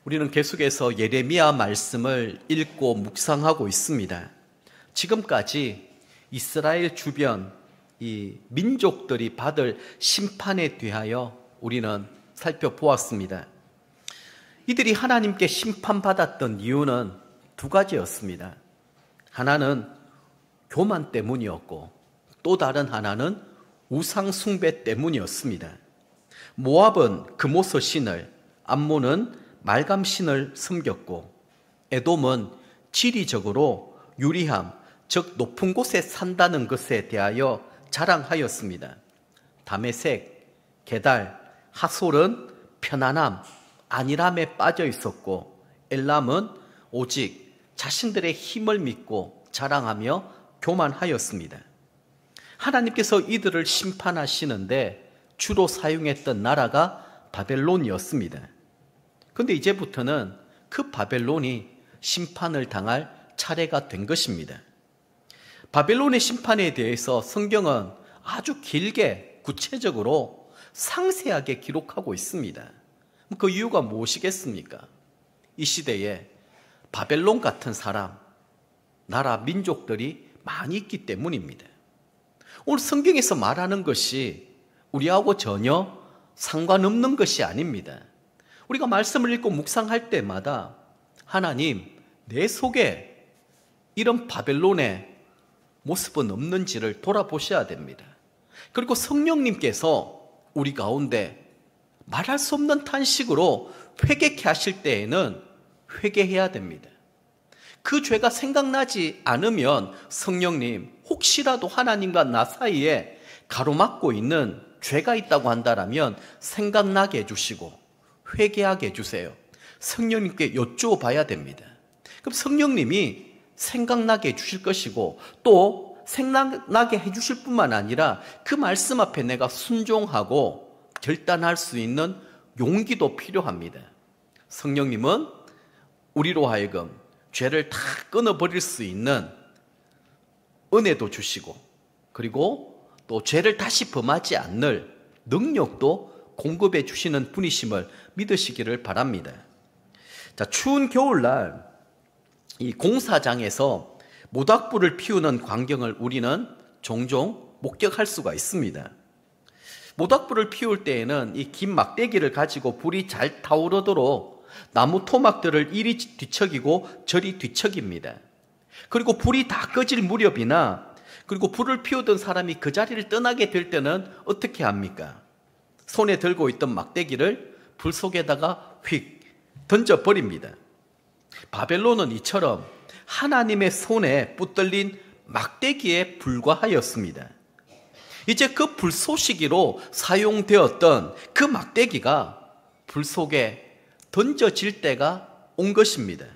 우리는 계속해서 예레미야 말씀을 읽고 묵상하고 있습니다. 지금까지 이스라엘 주변 이 민족들이 받을 심판에 대하여 우리는 살펴보았습니다. 이들이 하나님께 심판받았던 이유는 두 가지였습니다. 하나는 교만 때문이었고 또 다른 하나는 우상 숭배 때문이었습니다. 모압은 금오서 신을, 암몬은 말감 신을 섬겼고 에돔은 지리적으로 유리함, 즉 높은 곳에 산다는 것에 대하여 자랑하였습니다. 다메섹, 게달, 하솔은 편안함, 안일함에 빠져 있었고 엘람은 오직 자신들의 힘을 믿고 자랑하며 교만하였습니다. 하나님께서 이들을 심판하시는데 주로 사용했던 나라가 바벨론이었습니다. 그런데 이제부터는 그 바벨론이 심판을 당할 차례가 된 것입니다. 바벨론의 심판에 대해서 성경은 아주 길게 구체적으로 상세하게 기록하고 있습니다. 그 이유가 무엇이겠습니까? 이 시대에 바벨론 같은 사람, 나라, 민족들이 많이 있기 때문입니다. 오늘 성경에서 말하는 것이 우리하고 전혀 상관없는 것이 아닙니다. 우리가 말씀을 읽고 묵상할 때마다 하나님, 내 속에 이런 바벨론의 모습은 없는지를 돌아보셔야 됩니다. 그리고 성령님께서 우리 가운데 말할 수 없는 탄식으로 회개케 하실 때에는 회개해야 됩니다. 그 죄가 생각나지 않으면 성령님, 혹시라도 하나님과 나 사이에 가로막고 있는 죄가 있다고 한다면 생각나게 해주시고 회개하게 해주세요. 성령님께 여쭈어봐야 됩니다. 그럼 성령님이 생각나게 해주실 것이고 또 생각나게 해주실 뿐만 아니라 그 말씀 앞에 내가 순종하고 결단할 수 있는 용기도 필요합니다. 성령님은 우리로 하여금 죄를 다 끊어버릴 수 있는 은혜도 주시고 그리고 또 죄를 다시 범하지 않을 능력도 공급해 주시는 분이심을 믿으시기를 바랍니다. 자, 추운 겨울날 이 공사장에서 모닥불을 피우는 광경을 우리는 종종 목격할 수가 있습니다. 모닥불을 피울 때에는 이 긴 막대기를 가지고 불이 잘 타오르도록 나무 토막들을 이리 뒤척이고 저리 뒤척입니다. 그리고 불이 다 꺼질 무렵이나 그리고 불을 피우던 사람이 그 자리를 떠나게 될 때는 어떻게 합니까? 손에 들고 있던 막대기를 불 속에다가 휙 던져버립니다. 바벨론은 이처럼 하나님의 손에 붙들린 막대기에 불과하였습니다. 이제 그 불쏘시기로 사용되었던 그 막대기가 불 속에 던져질 때가 온 것입니다.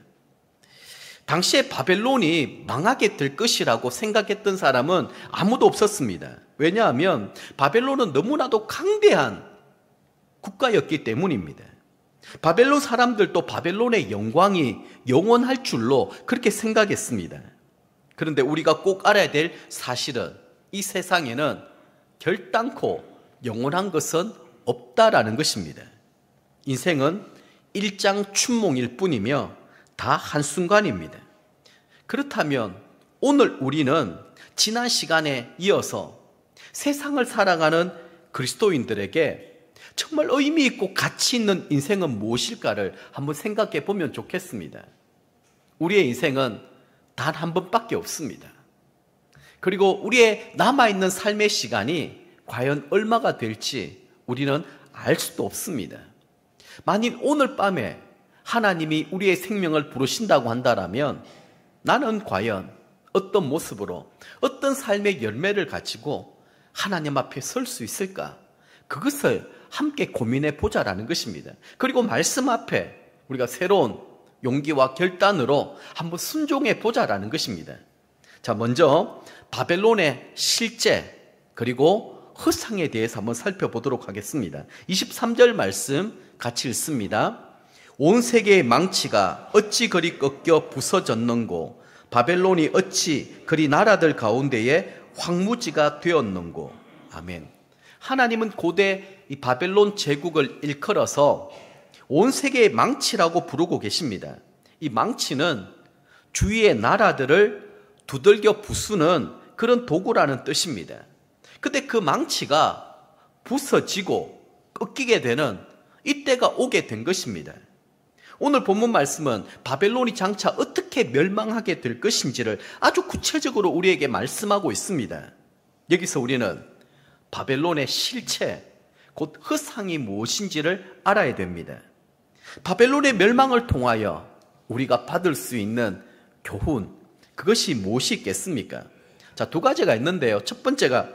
당시에 바벨론이 망하게 될 것이라고 생각했던 사람은 아무도 없었습니다. 왜냐하면 바벨론은 너무나도 강대한 국가였기 때문입니다. 바벨론 사람들도 바벨론의 영광이 영원할 줄로 그렇게 생각했습니다. 그런데 우리가 꼭 알아야 될 사실은 이 세상에는 결단코 영원한 것은 없다라는 것입니다. 인생은 일장춘몽일 뿐이며 다 한순간입니다. 그렇다면 오늘 우리는 지난 시간에 이어서 세상을 살아가는 그리스도인들에게 정말 의미 있고 가치 있는 인생은 무엇일까를 한번 생각해 보면 좋겠습니다. 우리의 인생은 단 한 번밖에 없습니다. 그리고 우리의 남아있는 삶의 시간이 과연 얼마가 될지 우리는 알 수도 없습니다. 만일 오늘 밤에 하나님이 우리의 생명을 부르신다고 한다면 나는 과연 어떤 모습으로 어떤 삶의 열매를 가지고 하나님 앞에 설 수 있을까? 그것을 함께 고민해 보자라는 것입니다. 그리고 말씀 앞에 우리가 새로운 용기와 결단으로 한번 순종해 보자라는 것입니다. 자, 먼저 바벨론의 실제 그리고 허상에 대해서 한번 살펴보도록 하겠습니다. 23절 말씀 같이 읽습니다. 온 세계의 망치가 어찌 그리 꺾여 부서졌는고 바벨론이 어찌 그리 나라들 가운데에 황무지가 되었는고. 아멘. 하나님은 고대 이 바벨론 제국을 일컬어서 온 세계의 망치라고 부르고 계십니다. 이 망치는 주위의 나라들을 두들겨 부수는 그런 도구라는 뜻입니다. 근데 그 망치가 부서지고 꺾이게 되는 이때가 오게 된 것입니다. 오늘 본문 말씀은 바벨론이 장차 어떻게 멸망하게 될 것인지를 아주 구체적으로 우리에게 말씀하고 있습니다. 여기서 우리는 바벨론의 실체, 곧 허상이 무엇인지를 알아야 됩니다. 바벨론의 멸망을 통하여 우리가 받을 수 있는 교훈, 그것이 무엇이 있겠습니까? 자, 두 가지가 있는데요. 첫 번째가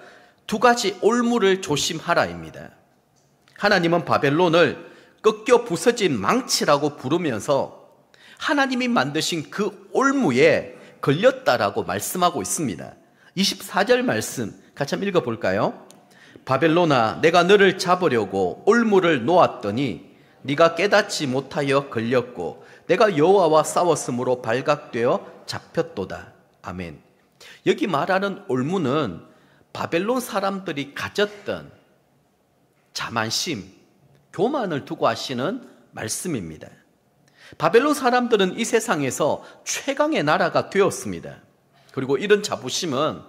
두 가지 올무를 조심하라입니다. 하나님은 바벨론을 꺾여 부서진 망치라고 부르면서 하나님이 만드신 그 올무에 걸렸다라고 말씀하고 있습니다. 24절 말씀 같이 한번 읽어볼까요? 바벨론아, 내가 너를 잡으려고 올무를 놓았더니 네가 깨닫지 못하여 걸렸고 내가 여호와와 싸웠으므로 발각되어 잡혔도다. 아멘. 여기 말하는 올무는 바벨론 사람들이 가졌던 자만심, 교만을 두고 하시는 말씀입니다. 바벨론 사람들은 이 세상에서 최강의 나라가 되었습니다. 그리고 이런 자부심은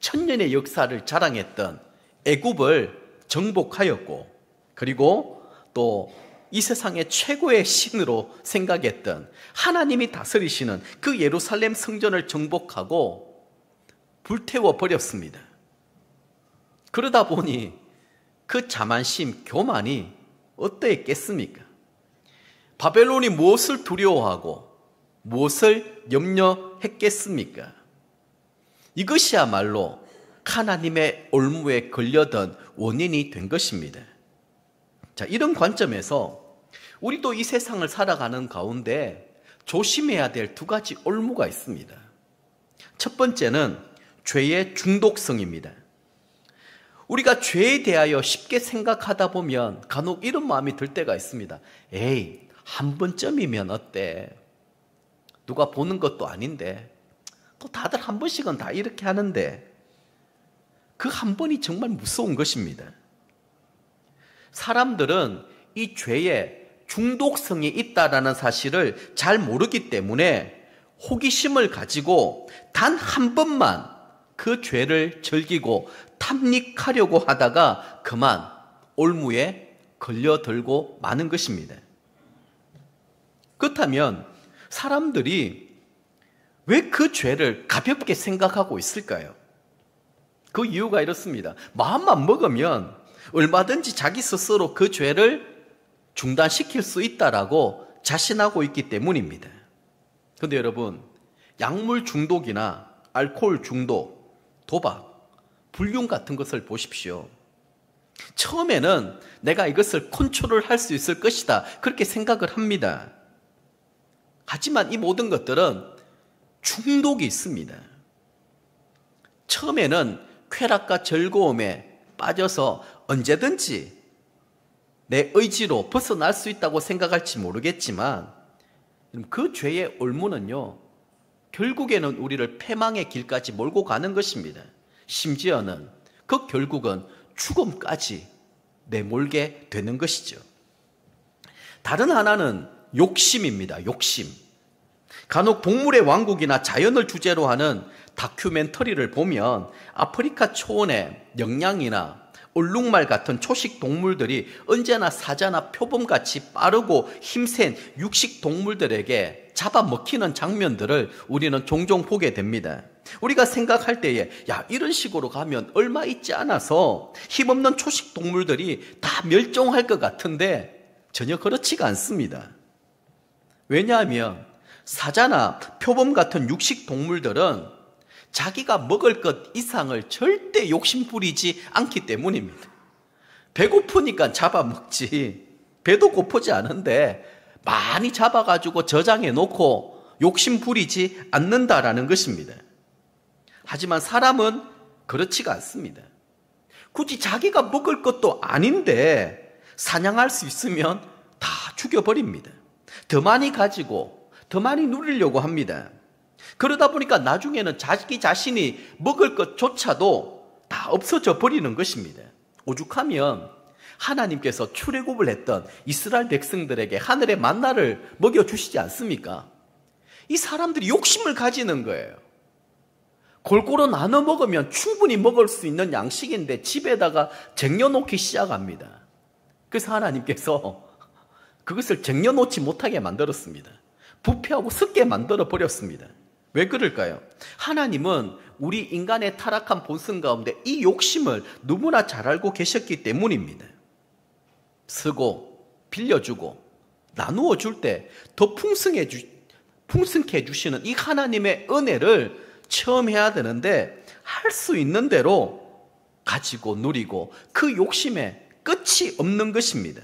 천년의 역사를 자랑했던 애굽을 정복하였고, 그리고 또 이 세상의 최고의 신으로 생각했던 하나님이 다스리시는 그 예루살렘 성전을 정복하고 불태워 버렸습니다. 그러다 보니 그 자만심, 교만이 어떠했겠습니까? 바벨론이 무엇을 두려워하고 무엇을 염려했겠습니까? 이것이야말로 하나님의 올무에 걸려든 원인이 된 것입니다. 자, 이런 관점에서 우리도 이 세상을 살아가는 가운데 조심해야 될 두 가지 올무가 있습니다. 첫 번째는 죄의 중독성입니다. 우리가 죄에 대하여 쉽게 생각하다 보면 간혹 이런 마음이 들 때가 있습니다. 에이, 한 번쯤이면 어때? 누가 보는 것도 아닌데, 또 다들 한 번씩은 다 이렇게 하는데, 그 한 번이 정말 무서운 것입니다. 사람들은 이 죄에 중독성이 있다라는 사실을 잘 모르기 때문에 호기심을 가지고 단 한 번만 그 죄를 즐기고 탐닉하려고 하다가 그만 올무에 걸려들고 마는 것입니다. 그렇다면 사람들이 왜 그 죄를 가볍게 생각하고 있을까요? 그 이유가 이렇습니다. 마음만 먹으면 얼마든지 자기 스스로 그 죄를 중단시킬 수 있다라고 자신하고 있기 때문입니다. 그런데 여러분, 약물 중독이나 알코올 중독, 도박, 불륜 같은 것을 보십시오. 처음에는 내가 이것을 컨트롤할 수 있을 것이다, 그렇게 생각을 합니다. 하지만 이 모든 것들은 중독이 있습니다. 처음에는 쾌락과 즐거움에 빠져서 언제든지 내 의지로 벗어날 수 있다고 생각할지 모르겠지만 그 죄의 올무는요, 결국에는 우리를 패망의 길까지 몰고 가는 것입니다. 심지어는 그 결국은 죽음까지 내몰게 되는 것이죠. 다른 하나는 욕심입니다. 욕심. 간혹 동물의 왕국이나 자연을 주제로 하는 다큐멘터리를 보면 아프리카 초원의 영양이나 얼룩말 같은 초식 동물들이 언제나 사자나 표범같이 빠르고 힘센 육식 동물들에게 잡아먹히는 장면들을 우리는 종종 보게 됩니다. 우리가 생각할 때에 야, 이런 식으로 가면 얼마 있지 않아서 힘없는 초식 동물들이 다 멸종할 것 같은데 전혀 그렇지가 않습니다. 왜냐하면 사자나 표범 같은 육식 동물들은 자기가 먹을 것 이상을 절대 욕심 부리지 않기 때문입니다. 배고프니까 잡아먹지, 배도 고프지 않은데 많이 잡아가지고 저장해 놓고 욕심 부리지 않는다라는 것입니다. 하지만 사람은 그렇지가 않습니다. 굳이 자기가 먹을 것도 아닌데 사냥할 수 있으면 다 죽여버립니다. 더 많이 가지고 더 많이 누리려고 합니다. 그러다 보니까 나중에는 자기 자신이 먹을 것조차도 다 없어져 버리는 것입니다. 오죽하면 하나님께서 출애굽을 했던 이스라엘 백성들에게 하늘의 만나를 먹여주시지 않습니까? 이 사람들이 욕심을 가지는 거예요. 골고루 나눠 먹으면 충분히 먹을 수 있는 양식인데 집에다가 쟁여놓기 시작합니다. 그래서 하나님께서 그것을 쟁여놓지 못하게 만들었습니다. 부패하고 습게 만들어 버렸습니다. 왜 그럴까요? 하나님은 우리 인간의 타락한 본성 가운데 이 욕심을 너무나 잘 알고 계셨기 때문입니다. 쓰고 빌려주고 나누어 줄 때 더 풍성케 해주시는 이 하나님의 은혜를 체험해야 되는데 할 수 있는 대로 가지고 누리고 그 욕심에 끝이 없는 것입니다.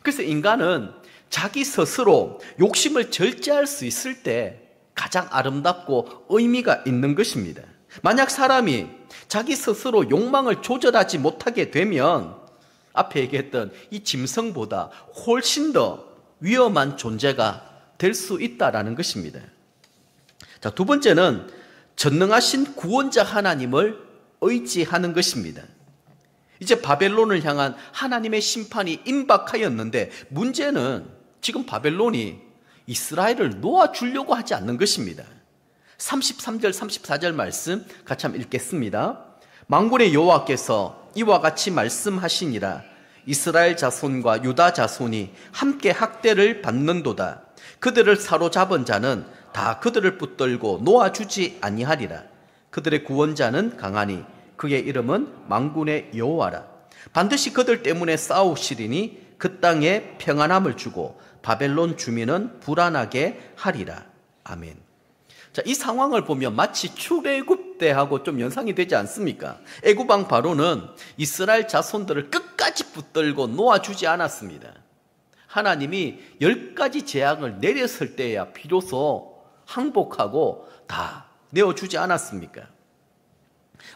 그래서 인간은 자기 스스로 욕심을 절제할 수 있을 때 가장 아름답고 의미가 있는 것입니다. 만약 사람이 자기 스스로 욕망을 조절하지 못하게 되면 앞에 얘기했던 이 짐승보다 훨씬 더 위험한 존재가 될 수 있다라는 것입니다. 자, 두 번째는 전능하신 구원자 하나님을 의지하는 것입니다. 이제 바벨론을 향한 하나님의 심판이 임박하였는데 문제는 지금 바벨론이 이스라엘을 놓아주려고 하지 않는 것입니다. 33절 34절 말씀 같이 한번 읽겠습니다. 만군의 여호와께서 이와 같이 말씀하시니라. 이스라엘 자손과 유다 자손이 함께 학대를 받는도다. 그들을 사로잡은 자는 다 그들을 붙들고 놓아주지 아니하리라. 그들의 구원자는 강하니 그의 이름은 만군의 여호와라. 반드시 그들 때문에 싸우시리니 그 땅에 평안함을 주고 바벨론 주민은 불안하게 하리라. 아멘. 자, 이 상황을 보면 마치 출애굽 때하고 좀 연상이 되지 않습니까? 애굽 왕 바로는 이스라엘 자손들을 끝까지 붙들고 놓아주지 않았습니다. 하나님이 10가지 재앙을 내렸을 때야 비로소 항복하고 다 내어주지 않았습니까?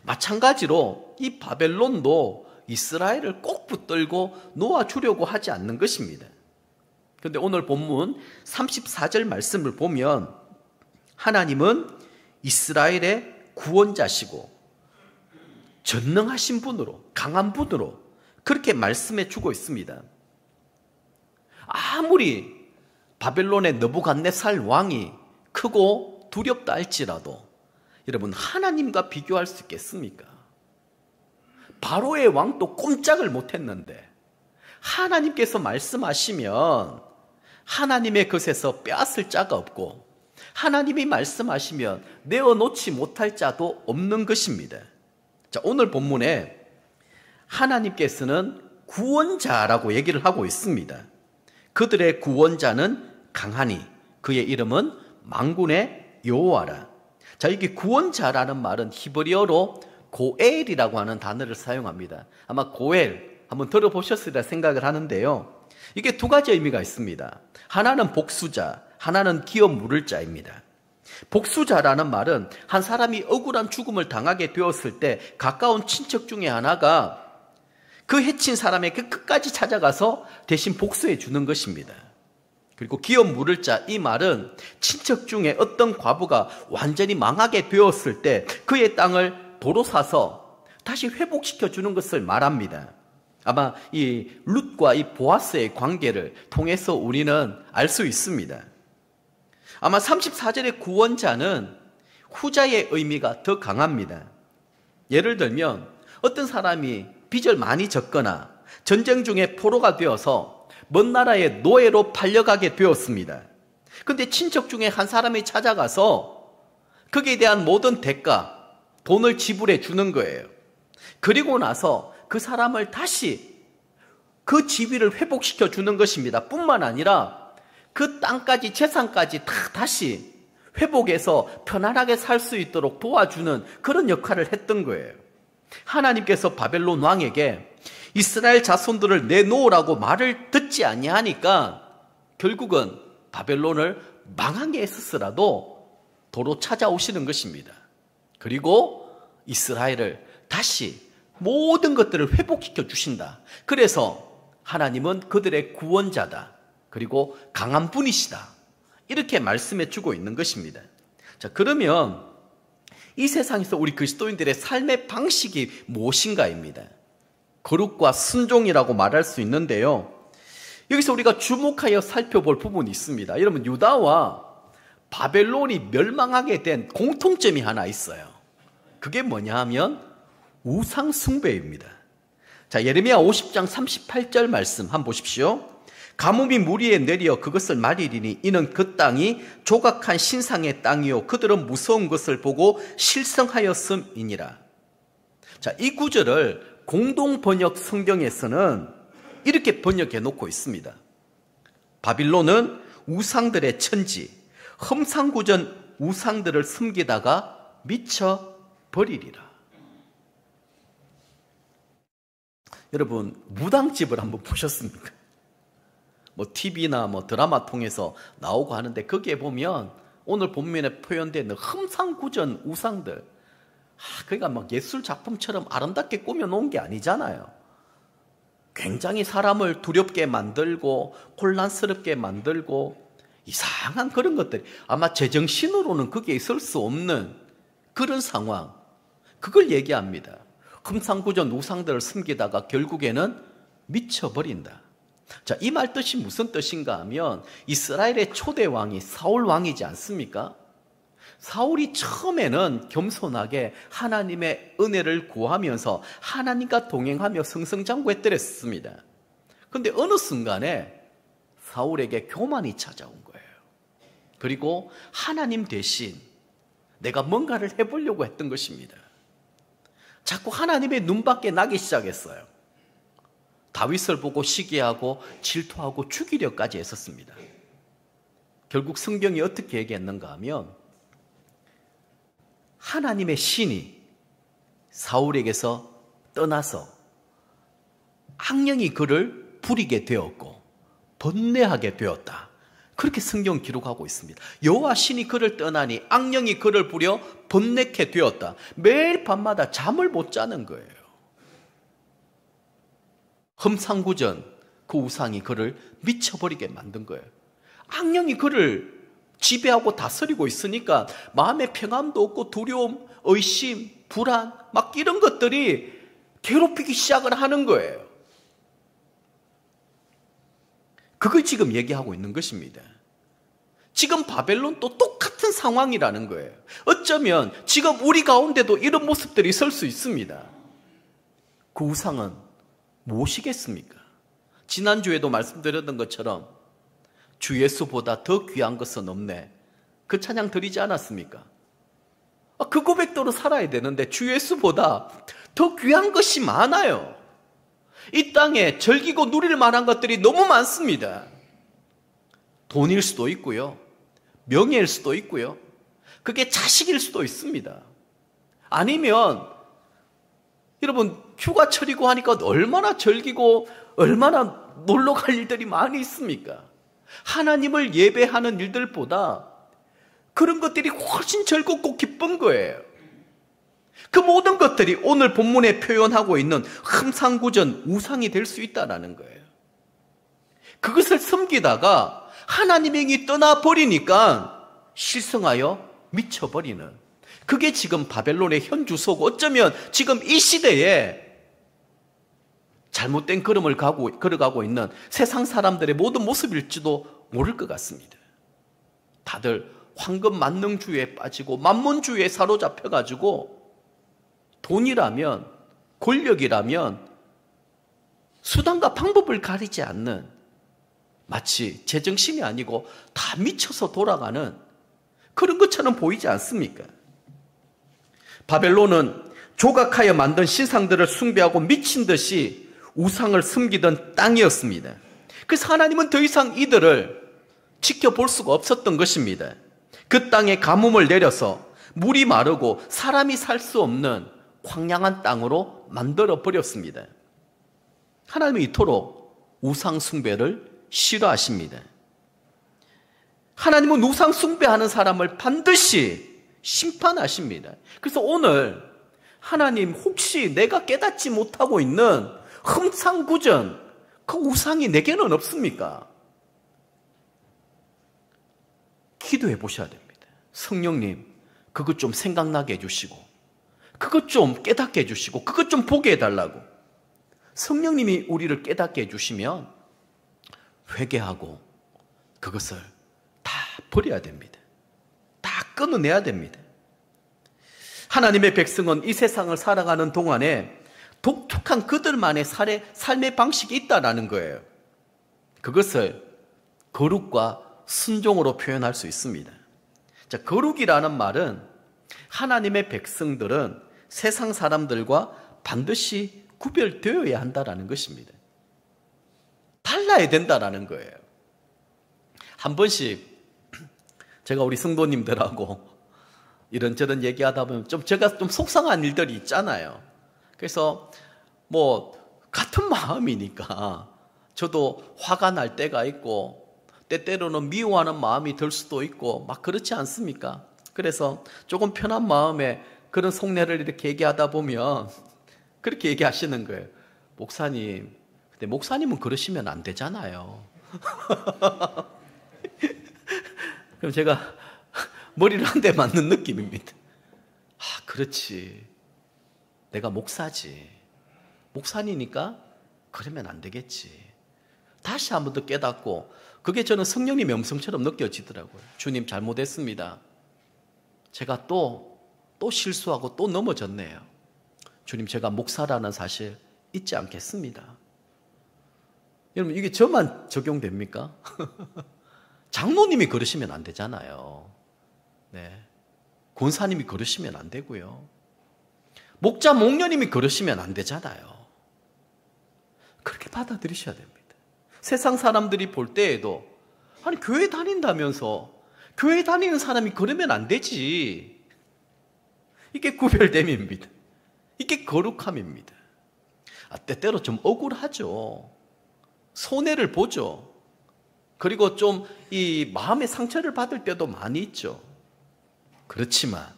마찬가지로 이 바벨론도 이스라엘을 꼭 붙들고 놓아주려고 하지 않는 것입니다. 그런데 오늘 본문 34절 말씀을 보면 하나님은 이스라엘의 구원자시고 전능하신 분으로, 강한 분으로 그렇게 말씀해 주고 있습니다. 아무리 바벨론의 느부갓네살 왕이 크고 두렵다 할지라도 여러분, 하나님과 비교할 수 있겠습니까? 바로의 왕도 꼼짝을 못했는데 하나님께서 말씀하시면 하나님의 것에서 빼앗을 자가 없고 하나님이 말씀하시면 내어놓지 못할 자도 없는 것입니다. 자, 오늘 본문에 하나님께서는 구원자라고 얘기를 하고 있습니다. 그들의 구원자는 강하니 그의 이름은 만군의 여호와라. 자, 이게 구원자라는 말은 히브리어로 고엘이라고 하는 단어를 사용합니다. 아마 고엘 한번 들어보셨으리라 생각을 하는데요. 이게 두 가지 의미가 있습니다. 하나는 복수자, 하나는 기업 물을 자입니다. 복수자라는 말은 한 사람이 억울한 죽음을 당하게 되었을 때 가까운 친척 중에 하나가 그 해친 사람에게 끝까지 찾아가서 대신 복수해 주는 것입니다. 그리고 기업 물을 자, 이 말은 친척 중에 어떤 과부가 완전히 망하게 되었을 때 그의 땅을 도로 사서 다시 회복시켜 주는 것을 말합니다. 아마 이 룻과 이 보아스의 관계를 통해서 우리는 알 수 있습니다. 아마 34절의 구원자는 후자의 의미가 더 강합니다. 예를 들면 어떤 사람이 빚을 많이 졌거나 전쟁 중에 포로가 되어서 먼 나라의 노예로 팔려가게 되었습니다. 그런데 친척 중에 한 사람이 찾아가서 거기에 대한 모든 대가, 돈을 지불해 주는 거예요. 그리고 나서 그 사람을 다시 그 지위를 회복시켜 주는 것입니다. 뿐만 아니라 그 땅까지 재산까지 다시 회복해서 편안하게 살 수 있도록 도와주는 그런 역할을 했던 거예요. 하나님께서 바벨론 왕에게 이스라엘 자손들을 내놓으라고 말을 듣지 아니하니까 결국은 바벨론을 망하게 했었으라도 도로 찾아오시는 것입니다. 그리고 이스라엘을 다시 모든 것들을 회복시켜 주신다. 그래서 하나님은 그들의 구원자다. 그리고 강한 분이시다. 이렇게 말씀해 주고 있는 것입니다. 자, 그러면 이 세상에서 우리 그리스도인들의 삶의 방식이 무엇인가입니다. 거룩과 순종이라고 말할 수 있는데요. 여기서 우리가 주목하여 살펴볼 부분이 있습니다. 여러분, 유다와 바벨론이 멸망하게 된 공통점이 하나 있어요. 그게 뭐냐 하면 우상 숭배입니다. 자, 예레미야 50장 38절 말씀 한번 보십시오. 가뭄이 무리에 내려 그것을 말이리니 이는 그 땅이 조각한 신상의 땅이요 그들은 무서운 것을 보고 실성하였음이니라. 자, 이 구절을 공동 번역 성경에서는 이렇게 번역해 놓고 있습니다. 바빌론은 우상들의 천지, 험상궂은 우상들을 숨기다가 미쳐 버리리라. 여러분, 무당집을 한번 보셨습니까? 뭐 TV나 뭐 드라마 통해서 나오고 하는데 거기에 보면 오늘 본문에 표현되는 험상궂은 우상들, 그러니까 막 예술 작품처럼 아름답게 꾸며놓은 게 아니잖아요. 굉장히 사람을 두렵게 만들고 혼란스럽게 만들고 이상한 그런 것들, 아마 제정신으로는 거기에 있을 수 없는 그런 상황, 그걸 얘기합니다. 험상궂은 우상들을 숨기다가 결국에는 미쳐버린다. 자, 이 말 뜻이 무슨 뜻인가 하면 이스라엘의 초대 왕이 사울 왕이지 않습니까? 사울이 처음에는 겸손하게 하나님의 은혜를 구하면서 하나님과 동행하며 승승장구했더랬습니다. 그런데 어느 순간에 사울에게 교만이 찾아온 거예요. 그리고 하나님 대신 내가 뭔가를 해보려고 했던 것입니다. 자꾸 하나님의 눈밖에 나기 시작했어요. 다윗을 보고 시기하고 질투하고 죽이려까지 했었습니다. 결국 성경이 어떻게 얘기했는가 하면 하나님의 신이 사울에게서 떠나서 악령이 그를 부리게 되었고 번뇌하게 되었다. 그렇게 성경 기록하고 있습니다. 여호와 신이 그를 떠나니 악령이 그를 부려 번뇌케 되었다. 매일 밤마다 잠을 못 자는 거예요. 험상궂은 그 우상이 그를 미쳐버리게 만든 거예요. 악령이 그를 지배하고 다스리고 있으니까 마음의 평안도 없고 두려움, 의심, 불안 막 이런 것들이 괴롭히기 시작을 하는 거예요. 그걸 지금 얘기하고 있는 것입니다. 지금 바벨론도 똑같은 상황이라는 거예요. 어쩌면 지금 우리 가운데도 이런 모습들이 있을 수 있습니다. 그 우상은 무엇이겠습니까? 지난주에도 말씀드렸던 것처럼 주 예수보다 더 귀한 것은 없네. 그 찬양 드리지 않았습니까? 그 고백대로 살아야 되는데 주 예수보다 더 귀한 것이 많아요. 이 땅에 즐기고 누릴 만한 것들이 너무 많습니다. 돈일 수도 있고요. 명예일 수도 있고요. 그게 자식일 수도 있습니다. 아니면 여러분 휴가철이고 하니까 얼마나 즐기고 얼마나 놀러 갈 일들이 많이 있습니까? 하나님을 예배하는 일들보다 그런 것들이 훨씬 즐겁고 기쁜 거예요. 그 모든 것들이 오늘 본문에 표현하고 있는 험상궂은 우상이 될 수 있다는 거예요. 그것을 섬기다가 하나님이 떠나버리니까 실성하여 미쳐버리는, 그게 지금 바벨론의 현 주소고 어쩌면 지금 이 시대에 잘못된 걸음을 걸어가고 있는 세상 사람들의 모든 모습일지도 모를 것 같습니다. 다들 황금 만능주의에 빠지고 만문주의에 사로잡혀가지고 돈이라면, 권력이라면 수단과 방법을 가리지 않는, 마치 제정신이 아니고 다 미쳐서 돌아가는 그런 것처럼 보이지 않습니까? 바벨론은 조각하여 만든 신상들을 숭배하고 미친 듯이 우상을 숨기던 땅이었습니다. 그래서 하나님은 더 이상 이들을 지켜볼 수가 없었던 것입니다. 그 땅에 가뭄을 내려서 물이 마르고 사람이 살 수 없는 황량한 땅으로 만들어 버렸습니다. 하나님은 이토록 우상 숭배를 싫어하십니다. 하나님은 우상 숭배하는 사람을 반드시 심판하십니다. 그래서 오늘 하나님, 혹시 내가 깨닫지 못하고 있는 험상궂은 그 우상이 내게는 없습니까? 기도해 보셔야 됩니다. 성령님, 그것 좀 생각나게 해주시고, 그것 좀 깨닫게 해주시고, 그것 좀 보게 해달라고. 성령님이 우리를 깨닫게 해주시면 회개하고 그것을 다 버려야 됩니다. 다 끊어내야 됩니다. 하나님의 백성은 이 세상을 살아가는 동안에 독특한 그들만의 삶의 방식이 있다라는 거예요. 그것을 거룩과 순종으로 표현할 수 있습니다. 자, 거룩이라는 말은 하나님의 백성들은 세상 사람들과 반드시 구별되어야 한다라는 것입니다. 달라야 된다라는 거예요. 한 번씩 제가 우리 성도님들하고 이런저런 얘기하다 보면 제가 좀 속상한 일들이 있잖아요. 그래서 같은 마음이니까 저도 화가 날 때가 있고 때때로는 미워하는 마음이 들 수도 있고 막 그렇지 않습니까? 그래서 조금 편한 마음에 그런 속내를 이렇게 얘기하다 보면 그렇게 얘기하시는 거예요. 목사님, 근데 목사님은 그러시면 안 되잖아요. 그럼 제가 머리를 한 대 맞는 느낌입니다. 그렇지. 내가 목사지. 목사니까 그러면 안 되겠지. 다시 한 번 더 깨닫고 그게 저는 성령님의 음성처럼 느껴지더라고요. 주님 잘못했습니다. 제가 또 실수하고 또 넘어졌네요. 주님 제가 목사라는 사실 잊지 않겠습니다. 여러분 이게 저만 적용됩니까? 장로님이 그러시면 안 되잖아요. 네. 권사님이 그러시면 안 되고요. 목자, 목녀님이 그러시면 안 되잖아요. 그렇게 받아들이셔야 됩니다. 세상 사람들이 볼 때에도 아니 교회 다닌다면서 교회 다니는 사람이 그러면 안 되지. 이게 구별됨입니다. 이게 거룩함입니다. 때때로 좀 억울하죠. 손해를 보죠. 그리고 좀 이 마음의 상처를 받을 때도 많이 있죠. 그렇지만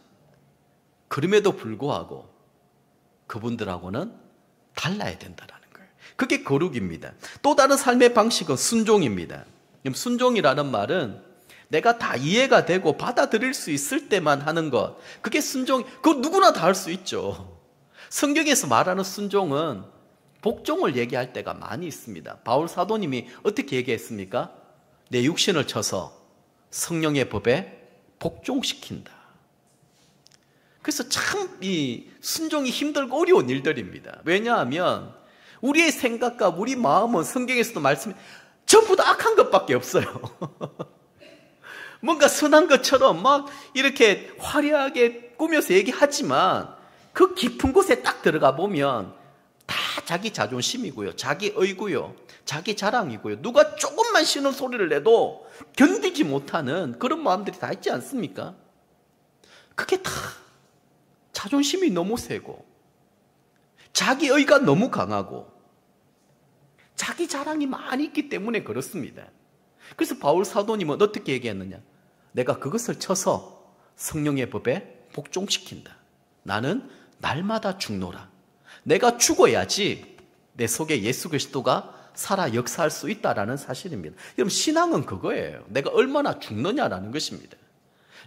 그럼에도 불구하고 그분들하고는 달라야 된다라는 거예요. 그게 거룩입니다. 또 다른 삶의 방식은 순종입니다. 순종이라는 말은 내가 다 이해가 되고 받아들일 수 있을 때만 하는 것, 그게 순종. 그거 누구나 다 할 수 있죠. 성경에서 말하는 순종은 복종을 얘기할 때가 많이 있습니다. 바울 사도님이 어떻게 얘기했습니까? 내 육신을 쳐서 성령의 법에 복종시킨다. 그래서 참 이 순종이 힘들고 어려운 일들입니다. 왜냐하면 우리의 생각과 우리 마음은 성경에서도 말씀해 전부 다 악한 것밖에 없어요. 뭔가 선한 것처럼 막 이렇게 화려하게 꾸며서 얘기하지만 그 깊은 곳에 딱 들어가 보면 다 자기 자존심이고요, 자기 의고요, 자기 자랑이고요. 누가 조금만 쉬는 소리를 내도 견디지 못하는 그런 마음들이 다 있지 않습니까? 그게 다 자존심이 너무 세고 자기 의가 너무 강하고 자기 자랑이 많이 있기 때문에 그렇습니다. 그래서 바울 사도님은 어떻게 얘기했느냐? 내가 그것을 쳐서 성령의 법에 복종시킨다. 나는 날마다 죽노라. 내가 죽어야지 내 속에 예수 그리스도가 살아 역사할 수 있다라는 사실입니다. 여러분 신앙은 그거예요. 내가 얼마나 죽느냐라는 것입니다.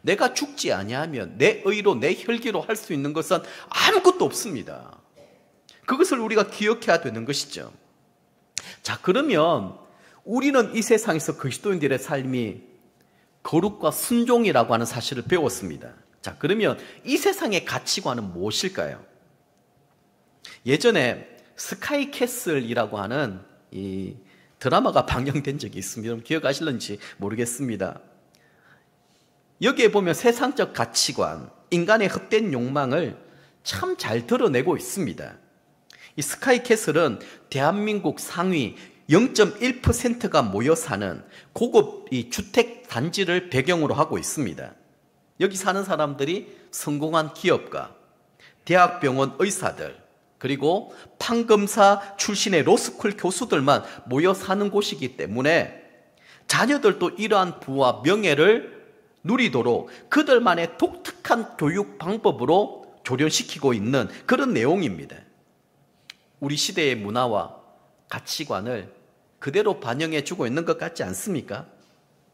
내가 죽지 아니하면 내 의로 내 혈기로 할 수 있는 것은 아무것도 없습니다. 그것을 우리가 기억해야 되는 것이죠. 자, 그러면 우리는 이 세상에서 그리스도인들의 삶이 거룩과 순종이라고 하는 사실을 배웠습니다. 자, 그러면 이 세상의 가치관은 무엇일까요? 예전에 스카이캐슬이라고 하는 이 드라마가 방영된 적이 있습니다. 여러분 기억하실는지 모르겠습니다. 여기에 보면 세상적 가치관, 인간의 헛된 욕망을 참 잘 드러내고 있습니다. 이 스카이캐슬은 대한민국 상위 0.1%가 모여 사는 고급 이 주택 단지를 배경으로 하고 있습니다. 여기 사는 사람들이 성공한 기업가, 대학병원 의사들, 그리고 판검사 출신의 로스쿨 교수들만 모여 사는 곳이기 때문에 자녀들도 이러한 부와 명예를 누리도록 그들만의 독특한 교육 방법으로 조련시키고 있는 그런 내용입니다. 우리 시대의 문화와 가치관을 그대로 반영해주고 있는 것 같지 않습니까?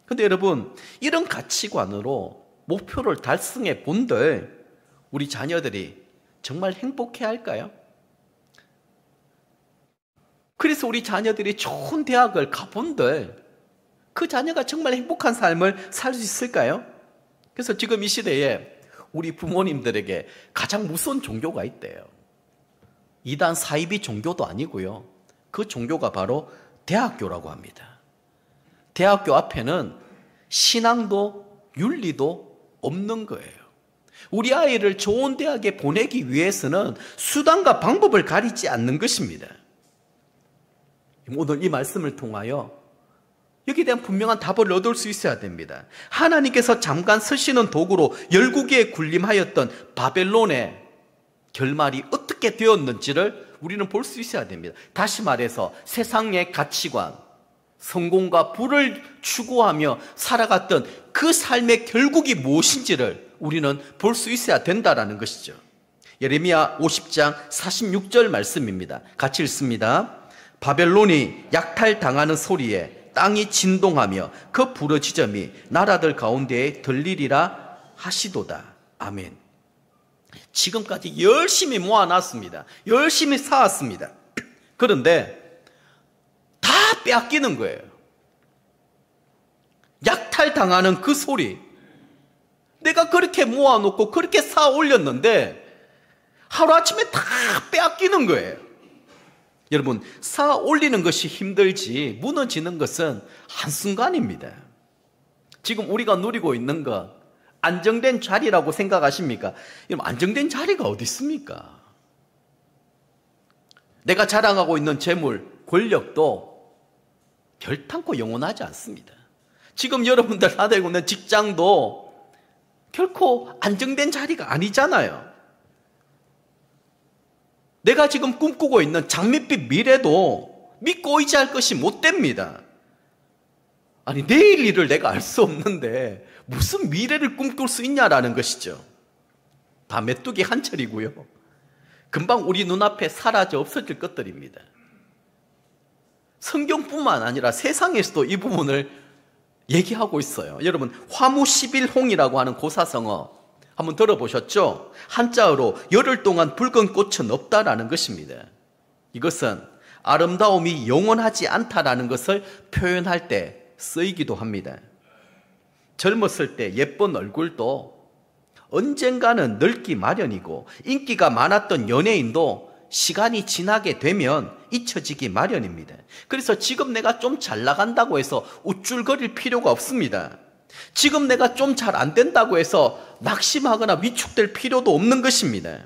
그런데 여러분, 이런 가치관으로 목표를 달성해 본들 우리 자녀들이 정말 행복해 할까요? 그래서 우리 자녀들이 좋은 대학을 가본들 그 자녀가 정말 행복한 삶을 살 수 있을까요? 그래서 지금 이 시대에 우리 부모님들에게 가장 무서운 종교가 있대요. 이단 사이비 종교도 아니고요. 그 종교가 바로 대학교라고 합니다. 대학교 앞에는 신앙도 윤리도 없는 거예요. 우리 아이를 좋은 대학에 보내기 위해서는 수단과 방법을 가리지 않는 것입니다. 오늘 이 말씀을 통하여 여기에 대한 분명한 답을 얻을 수 있어야 됩니다. 하나님께서 잠깐 쓰시는 도구로 열국에 군림하였던 바벨론의 결말이 어떻게 되었는지를 우리는 볼 수 있어야 됩니다. 다시 말해서 세상의 가치관, 성공과 부를 추구하며 살아갔던 그 삶의 결국이 무엇인지를 우리는 볼 수 있어야 된다는 것이죠. 예레미야 50장 46절 말씀입니다. 같이 읽습니다. 바벨론이 약탈당하는 소리에 땅이 진동하며 그 부르짖음이 나라들 가운데에 들리리라 하시도다. 아멘. 지금까지 열심히 모아놨습니다. 열심히 쌓았습니다. 그런데 다 빼앗기는 거예요. 약탈당하는 그 소리. 내가 그렇게 모아놓고 그렇게 쌓아 올렸는데 하루아침에 다 빼앗기는 거예요. 여러분, 쌓아 올리는 것이 힘들지 무너지는 것은 한순간입니다. 지금 우리가 누리고 있는 것 안정된 자리라고 생각하십니까? 여러분, 안정된 자리가 어디 있습니까? 내가 자랑하고 있는 재물, 권력도 결탄코 영원하지 않습니다. 지금 여러분들 다니고 있는 직장도 결코 안정된 자리가 아니잖아요. 내가 지금 꿈꾸고 있는 장밋빛 미래도 믿고 의지할 것이 못 됩니다. 아니, 내일 일을 내가 알 수 없는데 무슨 미래를 꿈꿀 수 있냐라는 것이죠. 다 메뚜기 한철이고요. 금방 우리 눈앞에 사라져 없어질 것들입니다. 성경뿐만 아니라 세상에서도 이 부분을 얘기하고 있어요. 여러분, 화무11홍이라고 하는 고사성어 한번 들어보셨죠? 한자어로 열흘 동안 붉은 꽃은 없다라는 것입니다. 이것은 아름다움이 영원하지 않다라는 것을 표현할 때 쓰이기도 합니다. 젊었을 때 예쁜 얼굴도 언젠가는 늙기 마련이고 인기가 많았던 연예인도 시간이 지나게 되면 잊혀지기 마련입니다. 그래서 지금 내가 좀 잘 나간다고 해서 우쭐거릴 필요가 없습니다. 지금 내가 좀 잘 안 된다고 해서 낙심하거나 위축될 필요도 없는 것입니다.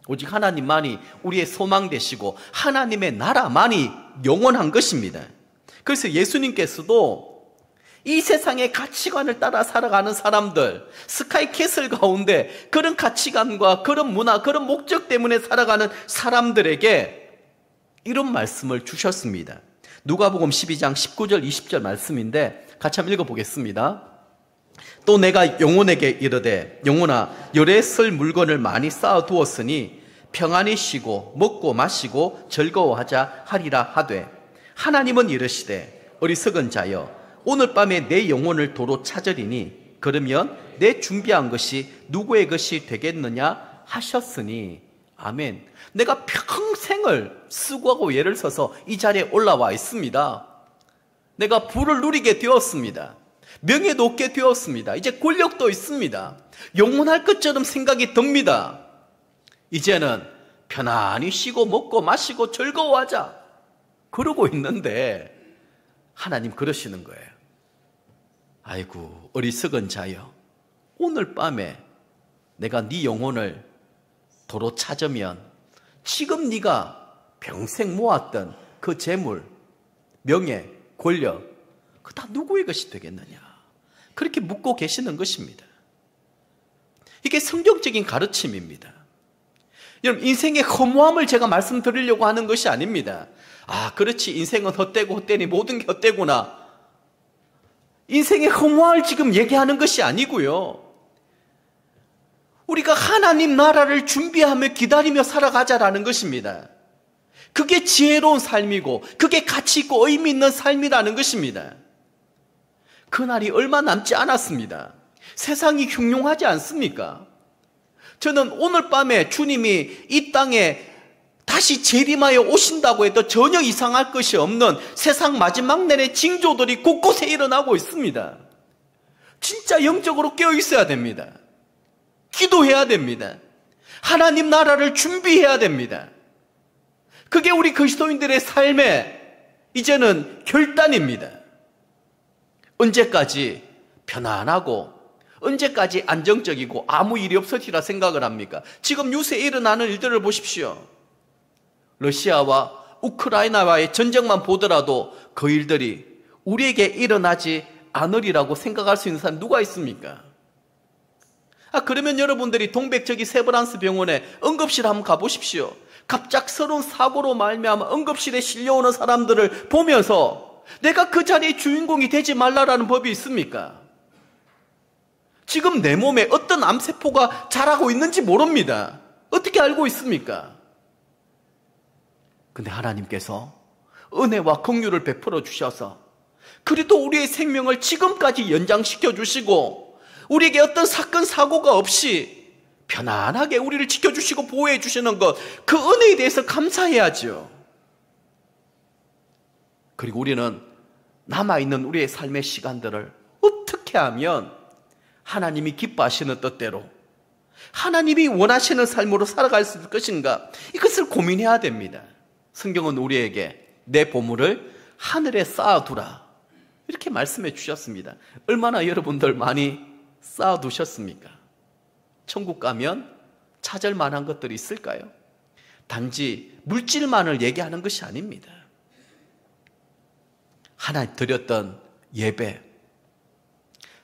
오직 하나님만이 우리의 소망 되시고 하나님의 나라만이 영원한 것입니다. 그래서 예수님께서도 이 세상의 가치관을 따라 살아가는 사람들, 스카이캐슬 가운데 그런 가치관과 그런 문화, 그런 목적 때문에 살아가는 사람들에게 이런 말씀을 주셨습니다. 누가복음 12장 19절 20절 말씀인데 같이 한번 읽어보겠습니다. 또 내가 영혼에게 이르되 영혼아 열에 쓸 물건을 많이 쌓아두었으니 평안히 쉬고 먹고 마시고 즐거워하자 하리라 하되 하나님은 이르시되 어리석은 자여 오늘 밤에 내 영혼을 도로 찾으리니 그러면 내 준비한 것이 누구의 것이 되겠느냐 하셨으니 아멘. 내가 평생을 수고하고 애를 써서 이 자리에 올라와 있습니다. 내가 부를 누리게 되었습니다. 명예도 얻게 되었습니다. 이제 권력도 있습니다. 영원할 것처럼 생각이 듭니다. 이제는 편안히 쉬고 먹고 마시고 즐거워하자 그러고 있는데 하나님 그러시는 거예요. 아이고 어리석은 자여 오늘 밤에 내가 네 영혼을 도로 찾으면 지금 네가 평생 모았던 그 재물, 명예, 권력 그 다 누구의 것이 되겠느냐 그렇게 묻고 계시는 것입니다. 이게 성경적인 가르침입니다. 여러분 인생의 허무함을 제가 말씀드리려고 하는 것이 아닙니다. 아 그렇지 인생은 헛되고 헛되니 모든 게 헛되구나. 인생의 허무함을 지금 얘기하는 것이 아니고요. 우리가 하나님 나라를 준비하며 기다리며 살아가자라는 것입니다. 그게 지혜로운 삶이고 그게 가치 있고 의미 있는 삶이라는 것입니다. 그날이 얼마 남지 않았습니다. 세상이 흉흉하지 않습니까? 저는 오늘 밤에 주님이 이 땅에 다시 재림하여 오신다고 해도 전혀 이상할 것이 없는 세상 마지막 날의 징조들이 곳곳에 일어나고 있습니다. 진짜 영적으로 깨어 있어야 됩니다. 기도해야 됩니다. 하나님 나라를 준비해야 됩니다. 그게 우리 그리스도인들의 삶의 이제는 결단입니다. 언제까지 편안하고 언제까지 안정적이고 아무 일이 없으리라 생각을 합니까? 지금 요새 일어나는 일들을 보십시오. 러시아와 우크라이나와의 전쟁만 보더라도 그 일들이 우리에게 일어나지 않으리라고 생각할 수 있는 사람 누가 있습니까? 그러면 여러분들이 동백저기 세브란스 병원에 응급실 한번 가보십시오. 갑작스러운 사고로 말미암아 응급실에 실려오는 사람들을 보면서 내가 그 자리의 주인공이 되지 말라라는 법이 있습니까? 지금 내 몸에 어떤 암세포가 자라고 있는지 모릅니다. 어떻게 알고 있습니까? 근데 하나님께서 은혜와 긍휼을 베풀어 주셔서 그래도 우리의 생명을 지금까지 연장시켜 주시고 우리에게 어떤 사건 사고가 없이 편안하게 우리를 지켜주시고 보호해 주시는 것, 그 은혜에 대해서 감사해야죠. 그리고 우리는 남아있는 우리의 삶의 시간들을 어떻게 하면 하나님이 기뻐하시는 뜻대로 하나님이 원하시는 삶으로 살아갈 수 있을 것인가, 이것을 고민해야 됩니다. 성경은 우리에게 내 보물을 하늘에 쌓아두라 이렇게 말씀해 주셨습니다. 얼마나 여러분들 많이 쌓아두셨습니까? 천국 가면 찾을 만한 것들이 있을까요? 단지 물질만을 얘기하는 것이 아닙니다. 하나님 드렸던 예배,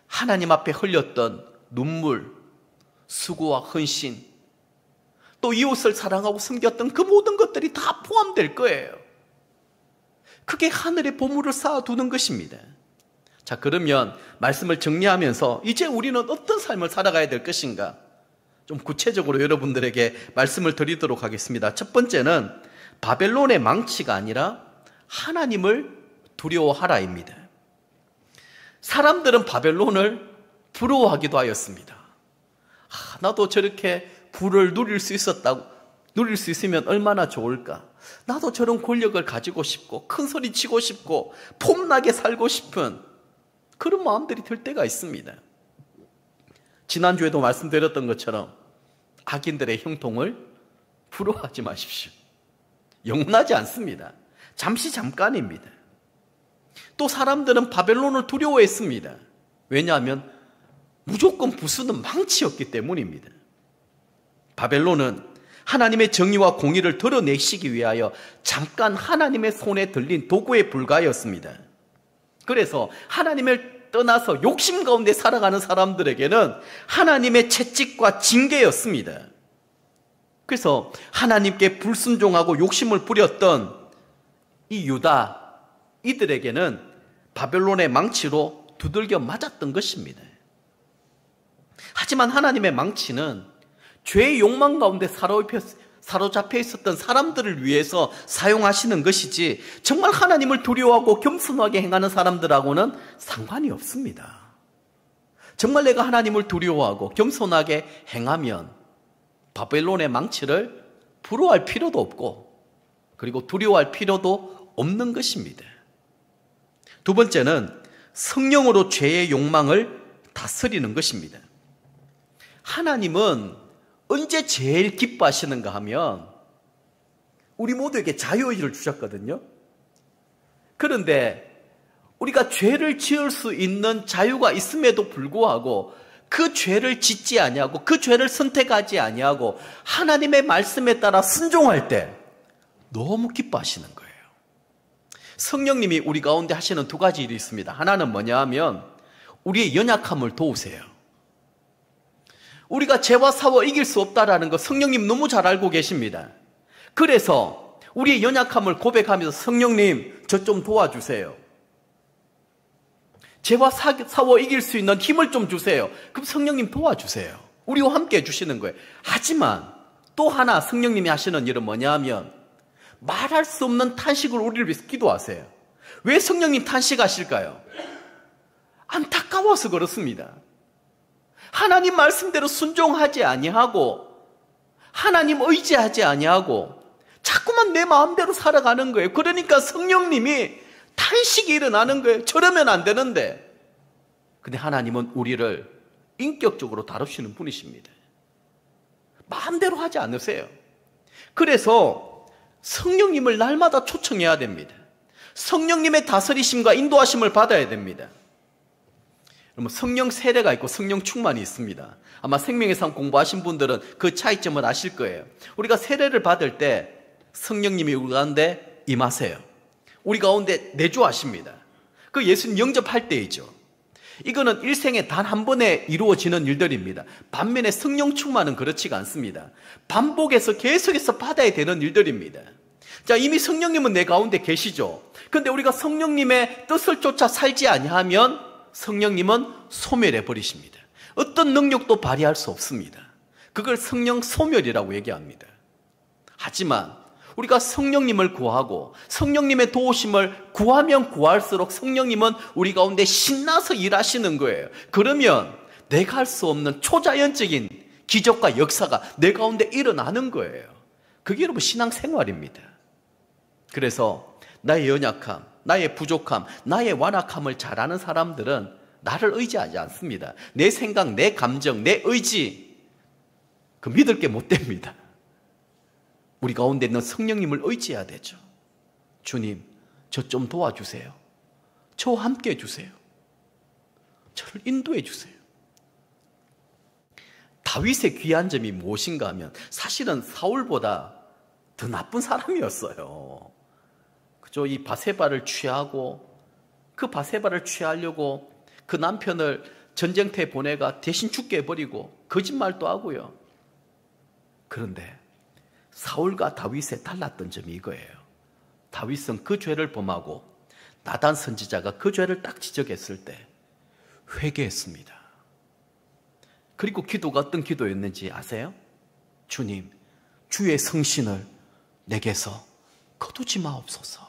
하나님 앞에 흘렸던 눈물, 수고와 헌신, 또 이웃을 사랑하고 섬겼던 그 모든 것들이 다 포함될 거예요. 그게 하늘의 보물을 쌓아두는 것입니다. 자, 그러면 말씀을 정리하면서 이제 우리는 어떤 삶을 살아가야 될 것인가? 좀 구체적으로 여러분들에게 말씀을 드리도록 하겠습니다. 첫 번째는 바벨론의 망치가 아니라 하나님을 두려워하라입니다. 사람들은 바벨론을 부러워하기도 하였습니다. 나도 저렇게 부를 누릴 수 있으면 얼마나 좋을까? 나도 저런 권력을 가지고 싶고 큰 소리 치고 싶고 폼나게 살고 싶은 그런 마음들이 들 때가 있습니다. 지난주에도 말씀드렸던 것처럼 악인들의 형통을 부러워하지 마십시오. 영원하지 않습니다. 잠깐입니다. 또 사람들은 바벨론을 두려워했습니다. 왜냐하면 무조건 부수는 망치였기 때문입니다. 바벨론은 하나님의 정의와 공의를 드러내시기 위하여 잠깐 하나님의 손에 들린 도구에 불과하였습니다. 그래서 하나님을 떠나서 욕심 가운데 살아가는 사람들에게는 하나님의 채찍과 징계였습니다. 그래서 하나님께 불순종하고 욕심을 부렸던 이 유다, 이들에게는 바벨론의 망치로 두들겨 맞았던 것입니다. 하지만 하나님의 망치는 죄의 욕망 가운데 사로잡혀 있었던 사람들을 위해서 사용하시는 것이지 정말 하나님을 두려워하고 겸손하게 행하는 사람들하고는 상관이 없습니다. 정말 내가 하나님을 두려워하고 겸손하게 행하면 바벨론의 망치를 부러워할 필요도 없고 그리고 두려워할 필요도 없는 것입니다. 두 번째는 성령으로 죄의 욕망을 다스리는 것입니다. 하나님은 언제 제일 기뻐하시는가 하면 우리 모두에게 자유의지를 주셨거든요. 그런데 우리가 죄를 지을 수 있는 자유가 있음에도 불구하고 그 죄를 짓지 아니하고 그 죄를 선택하지 아니하고 하나님의 말씀에 따라 순종할 때 너무 기뻐하시는 거예요. 성령님이 우리 가운데 하시는 두 가지 일이 있습니다. 하나는 뭐냐 하면 우리의 연약함을 도우세요. 우리가 죄와 싸워 이길 수 없다라는 거 성령님 너무 잘 알고 계십니다. 그래서 우리의 연약함을 고백하면서 성령님 저 좀 도와주세요. 죄와 싸워 이길 수 있는 힘을 좀 주세요. 그럼 성령님 도와주세요. 우리와 함께 해주시는 거예요. 하지만 또 하나 성령님이 하시는 일은 뭐냐 하면 말할 수 없는 탄식을 우리를 위해서 기도하세요. 왜 성령님 탄식하실까요? 안타까워서 그렇습니다. 하나님 말씀대로 순종하지 아니하고 하나님 의지하지 아니하고 자꾸만 내 마음대로 살아가는 거예요. 그러니까 성령님이 탄식이 일어나는 거예요. 저러면 안 되는데. 근데 하나님은 우리를 인격적으로 다루시는 분이십니다. 마음대로 하지 않으세요. 그래서 성령님을 날마다 초청해야 됩니다. 성령님의 다스리심과 인도하심을 받아야 됩니다. 그러면 성령 세례가 있고 성령 충만이 있습니다. 아마 생명의 삶 공부하신 분들은 그 차이점을 아실 거예요. 우리가 세례를 받을 때 성령님이 우리 가운데 임하세요. 우리 가운데 내주하십니다. 그 예수님 영접할 때이죠. 이거는 일생에 단 한 번에 이루어지는 일들입니다. 반면에 성령 충만은 그렇지가 않습니다. 반복해서 계속해서 받아야 되는 일들입니다. 자, 이미 성령님은 내 가운데 계시죠. 그런데 우리가 성령님의 뜻을 쫓아 살지 아니하면 성령님은 소멸해 버리십니다. 어떤 능력도 발휘할 수 없습니다. 그걸 성령 소멸이라고 얘기합니다. 하지만 우리가 성령님을 구하고 성령님의 도우심을 구하면 구할수록 성령님은 우리 가운데 신나서 일하시는 거예요. 그러면 내가 할 수 없는 초자연적인 기적과 역사가 내 가운데 일어나는 거예요. 그게 여러분 신앙생활입니다. 그래서 나의 연약함, 나의 부족함, 나의 완악함을 잘 아는 사람들은 나를 의지하지 않습니다. 내 생각, 내 감정, 내 의지, 그 믿을 게 못 됩니다. 우리 가운데 있는 성령님을 의지해야 되죠. 주님, 저 좀 도와주세요. 저와 함께 해주세요. 저를 인도해 주세요. 다윗의 귀한 점이 무엇인가 하면 사실은 사울보다 더 나쁜 사람이었어요. 그죠? 이 바세바를 취하고 그 바세바를 취하려고 그 남편을 전쟁터에 보내가 대신 죽게 해버리고 거짓말도 하고요. 그런데 사울과 다윗의 달랐던 점이 이거예요. 다윗은 그 죄를 범하고 나단 선지자가 그 죄를 딱 지적했을 때 회개했습니다. 그리고 기도가 어떤 기도였는지 아세요? 주님, 주의 성신을 내게서 거두지 마옵소서.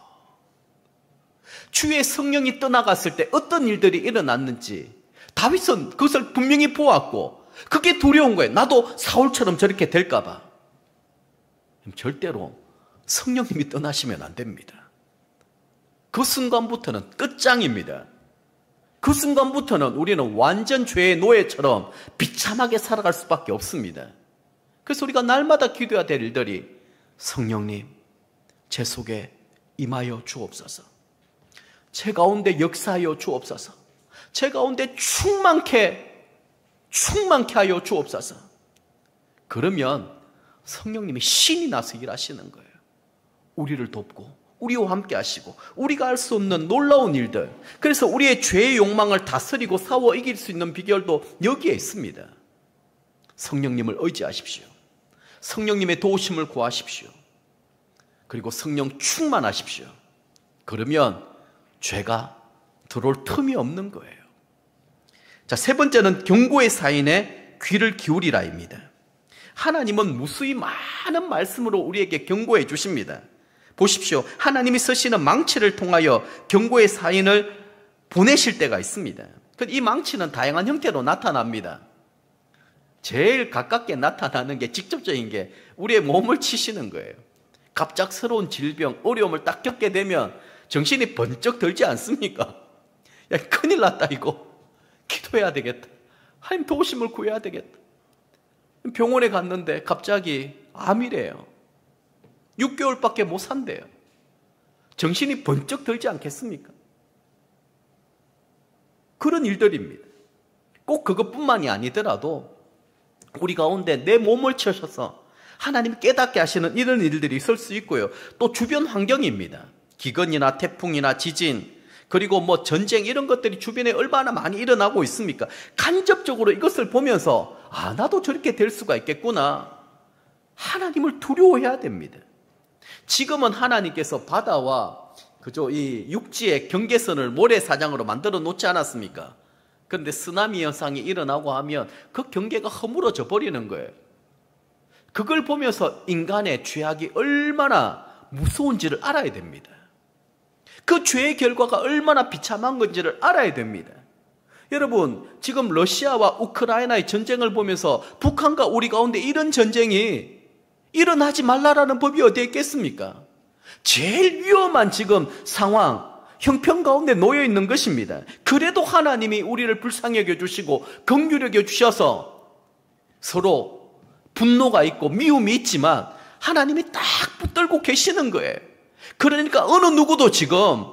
주의 성령이 떠나갔을 때 어떤 일들이 일어났는지 다윗은 그것을 분명히 보았고 그게 두려운 거예요. 나도 사울처럼 저렇게 될까 봐. 절대로 성령님이 떠나시면 안 됩니다. 그 순간부터는 끝장입니다. 그 순간부터는 우리는 완전 죄의 노예처럼 비참하게 살아갈 수밖에 없습니다. 그래서 우리가 날마다 기도해야 될 일들이 성령님, 제 속에 임하여 주옵소서. 제 가운데 역사하여 주옵소서. 제 가운데 충만케 하여 주옵소서. 그러면 성령님이 신이 나서 일하시는 거예요. 우리를 돕고 우리와 함께 하시고 우리가 할 수 없는 놀라운 일들. 그래서 우리의 죄의 욕망을 다스리고 싸워 이길 수 있는 비결도 여기에 있습니다. 성령님을 의지하십시오. 성령님의 도우심을 구하십시오. 그리고 성령 충만하십시오. 그러면 죄가 들어올 틈이 없는 거예요. 자, 세 번째는 경고의 사인에 귀를 기울이라입니다. 하나님은 무수히 많은 말씀으로 우리에게 경고해 주십니다. 보십시오. 하나님이 쓰시는 망치를 통하여 경고의 사인을 보내실 때가 있습니다. 이 망치는 다양한 형태로 나타납니다. 제일 가깝게 나타나는 게 직접적인 게 우리의 몸을 치시는 거예요. 갑작스러운 질병, 어려움을 딱 겪게 되면 정신이 번쩍 들지 않습니까? 야, 큰일 났다 이거. 기도해야 되겠다. 하나님 도우심을 구해야 되겠다. 병원에 갔는데 갑자기 암이래요. 6개월밖에 못 산대요. 정신이 번쩍 들지 않겠습니까? 그런 일들입니다. 꼭 그것뿐만이 아니더라도 우리 가운데 내 몸을 치셔서 하나님 깨닫게 하시는 이런 일들이 있을 수 있고요. 또 주변 환경입니다. 기근이나 태풍이나 지진, 그리고 뭐 전쟁 이런 것들이 주변에 얼마나 많이 일어나고 있습니까? 간접적으로 이것을 보면서 나도 저렇게 될 수가 있겠구나. 하나님을 두려워해야 됩니다. 지금은 하나님께서 바다와 이 육지의 경계선을 모래사장으로 만들어 놓지 않았습니까? 그런데 쓰나미 현상이 일어나고 하면 그 경계가 허물어져 버리는 거예요. 그걸 보면서 인간의 죄악이 얼마나 무서운지를 알아야 됩니다. 그 죄의 결과가 얼마나 비참한 건지를 알아야 됩니다. 여러분, 지금 러시아와 우크라이나의 전쟁을 보면서 북한과 우리 가운데 이런 전쟁이 일어나지 말라라는 법이 어디에 있겠습니까? 제일 위험한 지금 상황, 형편 가운데 놓여 있는 것입니다. 그래도 하나님이 우리를 불쌍히 여겨주시고 긍휼히 여겨주셔서 서로 분노가 있고 미움이 있지만 하나님이 딱 붙들고 계시는 거예요. 그러니까 어느 누구도 지금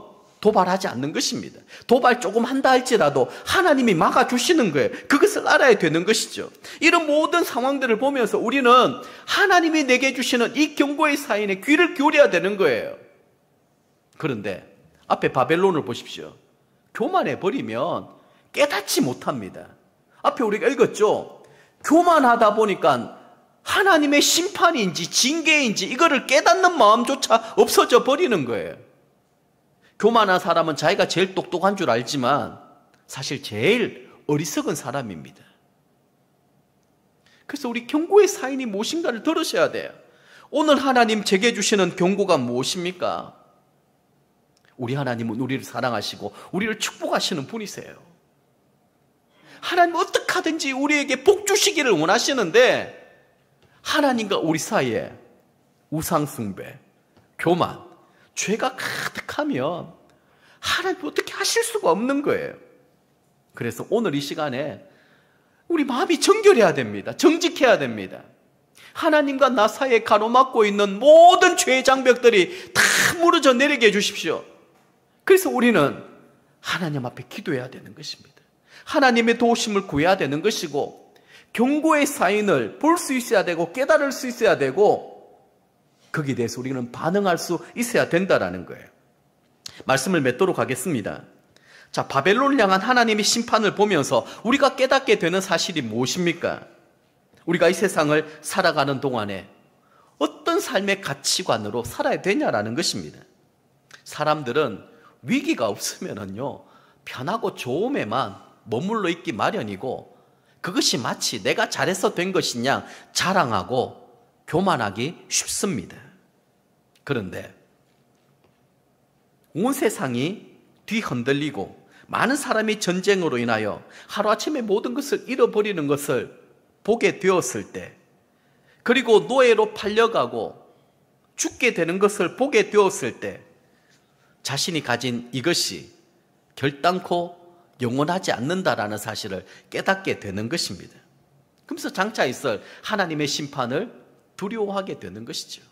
도발하지 않는 것입니다. 도발 조금 한다 할지라도 하나님이 막아주시는 거예요. 그것을 알아야 되는 것이죠. 이런 모든 상황들을 보면서 우리는 하나님이 내게 주시는 이 경고의 사인에 귀를 기울여야 되는 거예요. 그런데 앞에 바벨론을 보십시오. 교만해버리면 깨닫지 못합니다. 앞에 우리가 읽었죠. 교만하다 보니까 하나님의 심판인지 징계인지 이거를 깨닫는 마음조차 없어져 버리는 거예요. 교만한 사람은 자기가 제일 똑똑한 줄 알지만 사실 제일 어리석은 사람입니다. 그래서 우리 경고의 사인이 무엇인가를 들으셔야 돼요. 오늘 하나님 제게 주시는 경고가 무엇입니까? 우리 하나님은 우리를 사랑하시고 우리를 축복하시는 분이세요. 하나님은 어떻게 하든지 우리에게 복 주시기를 원하시는데 하나님과 우리 사이에 우상숭배, 교만, 죄가 가득하면 하나님 어떻게 하실 수가 없는 거예요. 그래서 오늘 이 시간에 우리 마음이 정결해야 됩니다. 정직해야 됩니다. 하나님과 나 사이에 가로막고 있는 모든 죄의 장벽들이 다 무너져 내리게 해주십시오. 그래서 우리는 하나님 앞에 기도해야 되는 것입니다. 하나님의 도우심을 구해야 되는 것이고 경고의 사인을 볼 수 있어야 되고 깨달을 수 있어야 되고 거기에 대해서 우리는 반응할 수 있어야 된다라는 거예요. 말씀을 맺도록 하겠습니다. 자, 바벨론을 향한 하나님의 심판을 보면서 우리가 깨닫게 되는 사실이 무엇입니까? 우리가 이 세상을 살아가는 동안에 어떤 삶의 가치관으로 살아야 되냐라는 것입니다. 사람들은 위기가 없으면은요, 편하고 좋음에만 머물러 있기 마련이고 그것이 마치 내가 잘해서 된 것이냐 자랑하고 교만하기 쉽습니다. 그런데 온 세상이 뒤흔들리고 많은 사람이 전쟁으로 인하여 하루아침에 모든 것을 잃어버리는 것을 보게 되었을 때, 그리고 노예로 팔려가고 죽게 되는 것을 보게 되었을 때 자신이 가진 이것이 결단코 영원하지 않는다라는 사실을 깨닫게 되는 것입니다. 그러면서 장차 있을 하나님의 심판을 두려워하게 되는 것이죠.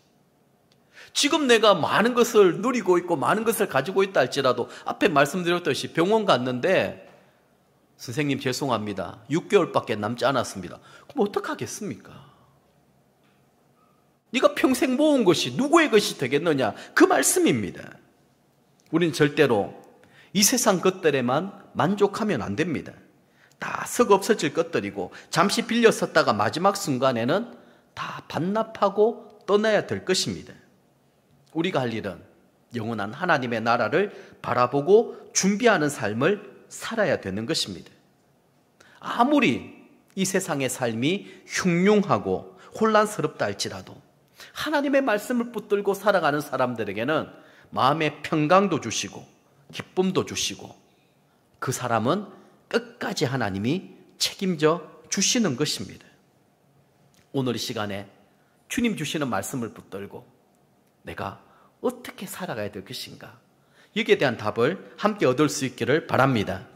지금 내가 많은 것을 누리고 있고 많은 것을 가지고 있다 할지라도 앞에 말씀드렸듯이 병원 갔는데 선생님 죄송합니다. 6개월밖에 남지 않았습니다. 그럼 어떡하겠습니까? 네가 평생 모은 것이 누구의 것이 되겠느냐? 그 말씀입니다. 우리는 절대로 이 세상 것들에만 만족하면 안 됩니다. 다 썩 없어질 것들이고 잠시 빌려 썼다가 마지막 순간에는 다 반납하고 떠나야 될 것입니다. 우리가 할 일은 영원한 하나님의 나라를 바라보고 준비하는 삶을 살아야 되는 것입니다. 아무리 이 세상의 삶이 흉흉하고 혼란스럽다 할지라도 하나님의 말씀을 붙들고 살아가는 사람들에게는 마음의 평강도 주시고 기쁨도 주시고 그 사람은 끝까지 하나님이 책임져 주시는 것입니다. 오늘 이 시간에 주님 주시는 말씀을 붙들고 내가 어떻게 살아가야 될 것인가, 여기에 대한 답을 함께 얻을 수 있기를 바랍니다.